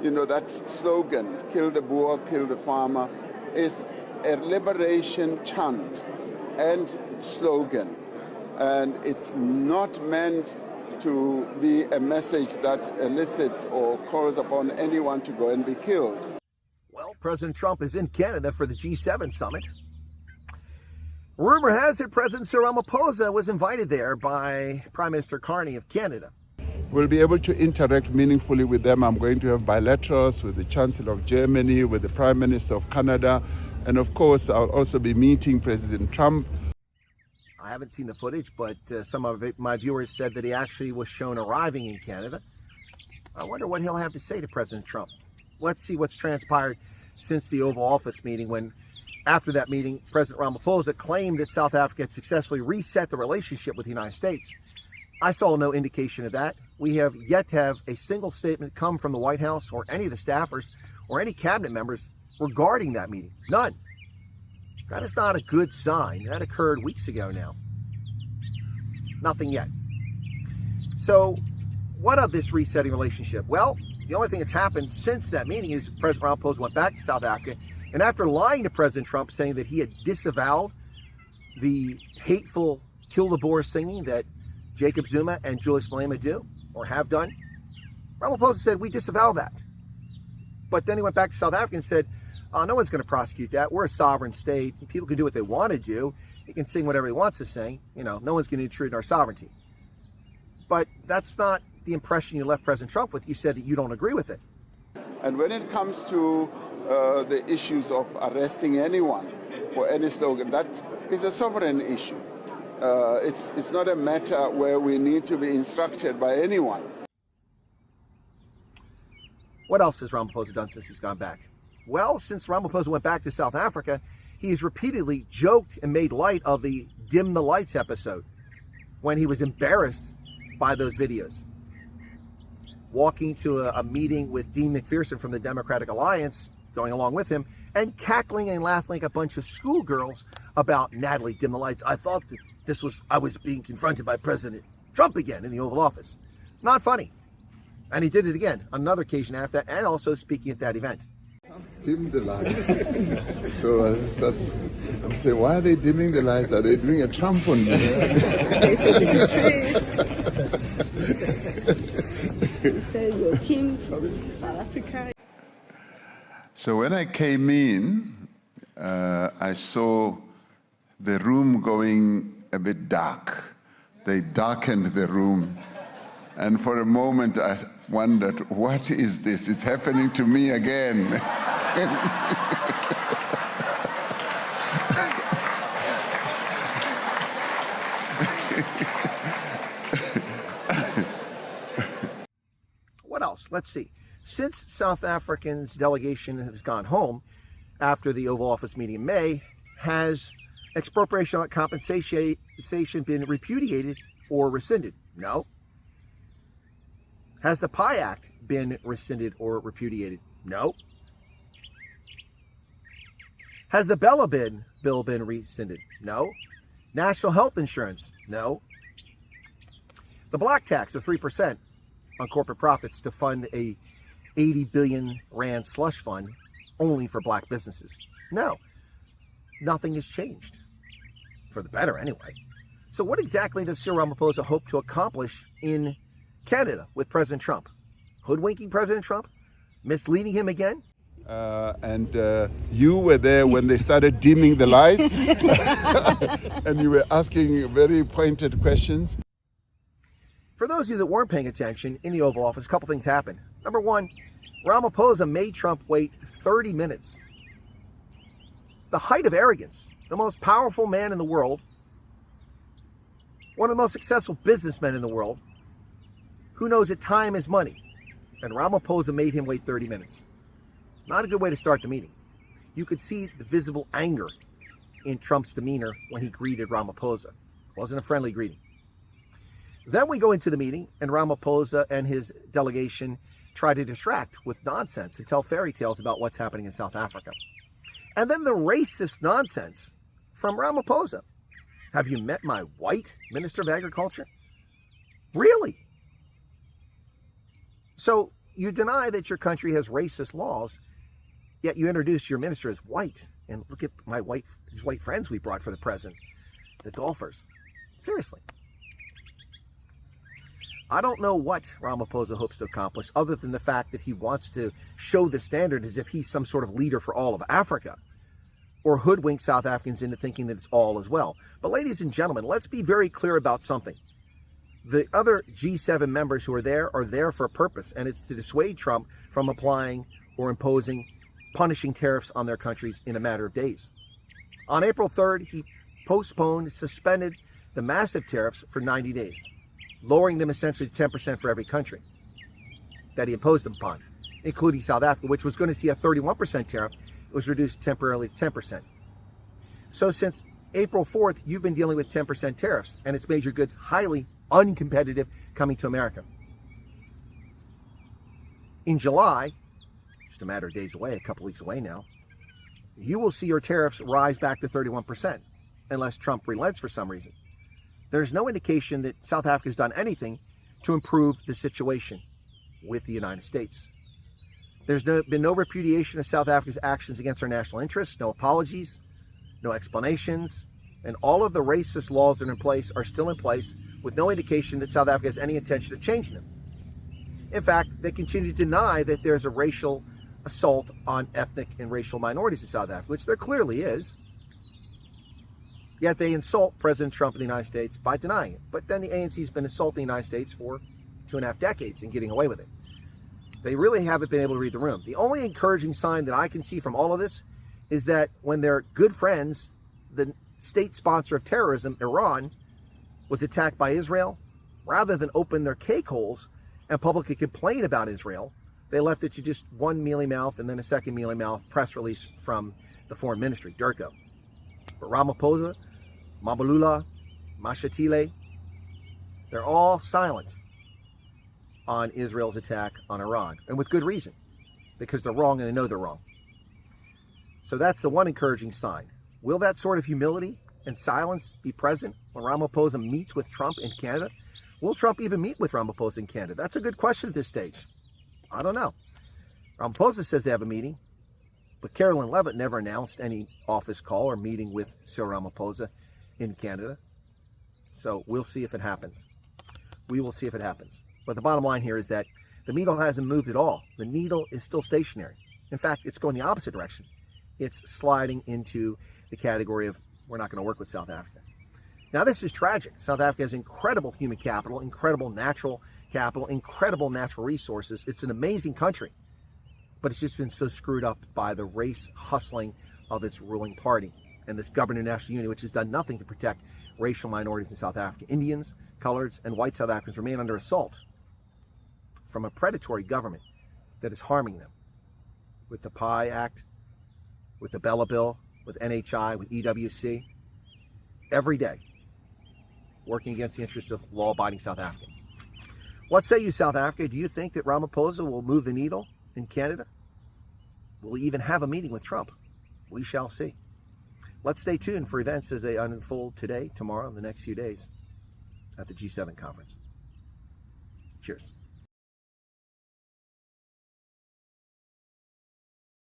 that slogan, kill the Boer, kill the farmer, is a liberation chant and slogan. And it's not meant to be a message that elicits or calls upon anyone to go and be killed. Well, President Trump is in Canada for the G7 summit. Rumor has it President Cyril Ramaphosa was invited there by Prime Minister Carney of Canada. We'll be able to interact meaningfully with them. I'm going to have bilaterals with the Chancellor of Germany, with the Prime Minister of Canada, and of course I'll also be meeting President Trump. I haven't seen the footage, but some of my viewers said that he actually was shown arriving in Canada. I wonder what he'll have to say to President Trump. Let's see what's transpired since the Oval Office meeting, when after that meeting, President Ramaphosa claimed that South Africa had successfully reset the relationship with the United States. I saw no indication of that. We have yet to have a single statement come from the White House or any of the staffers or any cabinet members regarding that meeting. None. That is not a good sign. That occurred weeks ago now. Nothing yet. So what of this resetting relationship? Well, the only thing that's happened since that meeting is President Ramaphosa went back to South Africa, and after lying to President Trump, saying that he had disavowed the hateful kill the Boer singing that Jacob Zuma and Julius Malema do, or have done, Ramaphosa said, we disavow that. But then he went back to South Africa and said, no one's going to prosecute that. We're a sovereign state. People can do what they want to do. He can sing whatever he wants to sing. No one's going to intrude our sovereignty. But that's not the impression you left President Trump with. You said that you don't agree with it. And when it comes to the issues of arresting anyone for any slogan, that is a sovereign issue. It's not a matter where we need to be instructed by anyone. What else has Ramaphosa done since he's gone back? Well, since Ramaphosa went back to South Africa, he's repeatedly joked and made light of the Dim the Lights episode when he was embarrassed by those videos. Walking to a meeting with Dean McPherson from the Democratic Alliance, going along with him, and cackling and laughing like a bunch of schoolgirls about Natalie Dim the Lights. I thought that I was being confronted by President Trump again in the Oval Office. Not funny. And he did it again on another occasion after that, and also speaking at that event. Dim the lights. So I'm saying, why are they dimming the lights? Are they doing a Trump on me? Is that your team from South Africa? So when I came in, I saw the room going a bit dark. They darkened the room. And for a moment, I wondered, what is this? It's happening to me again. What else? Let's see. Since South Africa's delegation has gone home after the Oval Office meeting in May, has expropriation on compensation been repudiated or rescinded? No. Has the PI Act been rescinded or repudiated? No. Has the Bella bill been rescinded? No. National health insurance? No. The black tax of 3% on corporate profits to fund a 80 billion rand slush fund only for black businesses? No. Nothing has changed. For the better, anyway. So what exactly does Cyril Ramaphosa hope to accomplish in Canada with President Trump? Hoodwinking President Trump? Misleading him again? You were there when they started dimming the lights. And you were asking very pointed questions. For those of you that weren't paying attention, in the Oval Office, a couple things happened. Number one, Ramaphosa made Trump wait 30 minutes. The height of arrogance. The most powerful man in the world, one of the most successful businessmen in the world, who knows that time is money. And Ramaphosa made him wait 30 minutes. Not a good way to start the meeting. You could see the visible anger in Trump's demeanor when he greeted Ramaphosa. It wasn't a friendly greeting. Then we go into the meeting, and Ramaphosa and his delegation try to distract with nonsense and tell fairy tales about what's happening in South Africa. And then the racist nonsense from Ramaphosa. Have you met my white Minister of Agriculture? Really? So You deny that your country has racist laws, yet you introduce your minister as white. And look at his white friends we brought for the president, the golfers. Seriously. I don't know what Ramaphosa hopes to accomplish other than the fact that he wants to show the standard as if he's some sort of leader for all of Africa, or hoodwink South Africans into thinking that it's all as well. But ladies and gentlemen, let's be very clear about something. The other G7 members who are there for a purpose, and it's to dissuade Trump from applying or imposing punishing tariffs on their countries in a matter of days. On April 3rd, he suspended the massive tariffs for 90 days, lowering them essentially to 10% for every country that he imposed them upon, including South Africa, which was going to see a 31% tariff. It was reduced temporarily to 10%. So since April 4th, you've been dealing with 10% tariffs, and it's made your goods highly uncompetitive coming to America. In July, just a matter of days away, a couple weeks away now, you will see your tariffs rise back to 31%, unless Trump relents for some reason. There's no indication that South Africa has done anything to improve the situation with the United States. There's been no repudiation of South Africa's actions against our national interests, no apologies, no explanations, and all of the racist laws that are in place are still in place with no indication that South Africa has any intention of changing them. In fact, they continue to deny that there's a racial assault on ethnic and racial minorities in South Africa, which there clearly is. Yet they insult President Trump in the United States by denying it. But then the ANC's been insulting the United States for 2.5 decades and getting away with it. They really haven't been able to read the room. The only encouraging sign that I can see from all of this is that when their good friends, the state sponsor of terrorism, Iran, was attacked by Israel, rather than open their cake holes and publicly complain about Israel, they left it to just one mealy mouth and then a second mealy mouth press release from the foreign ministry, Durko. But Ramaphosa, Mabalula, Mashatile, they're all silent on Israel's attack on Iran, and with good reason, because they're wrong and they know they're wrong. So that's the one encouraging sign. Will that sort of humility and silence be present when Ramaphosa meets with Trump in Canada? Will Trump even meet with Ramaphosa in Canada? That's a good question at this stage. I don't know. Ramaphosa says they have a meeting, but Carolyn Levitt never announced any office call or meeting with Cyril Ramaphosa in Canada. So we'll see if it happens. We will see if it happens. But the bottom line here is that the needle hasn't moved at all. The needle is still stationary. In fact, it's going the opposite direction. It's sliding into the category of we're not going to work with South Africa. Now, this is tragic. South Africa has incredible human capital, incredible natural capital, incredible natural resources. It's an amazing country, but it's just been so screwed up by the race hustling of its ruling party and this government of national unity, which has done nothing to protect racial minorities in South Africa. Indians, coloreds, and white South Africans remain under assault from a predatory government that is harming them with the PI Act, with the Bella Bill, with NHI, with EWC, every day, working against the interests of law-abiding South Africans. What say you, South Africa? Do you think that Ramaphosa will move the needle in Canada? Will he even have a meeting with Trump? We shall see. Let's stay tuned for events as they unfold today, tomorrow, and the next few days at the G7 conference. Cheers.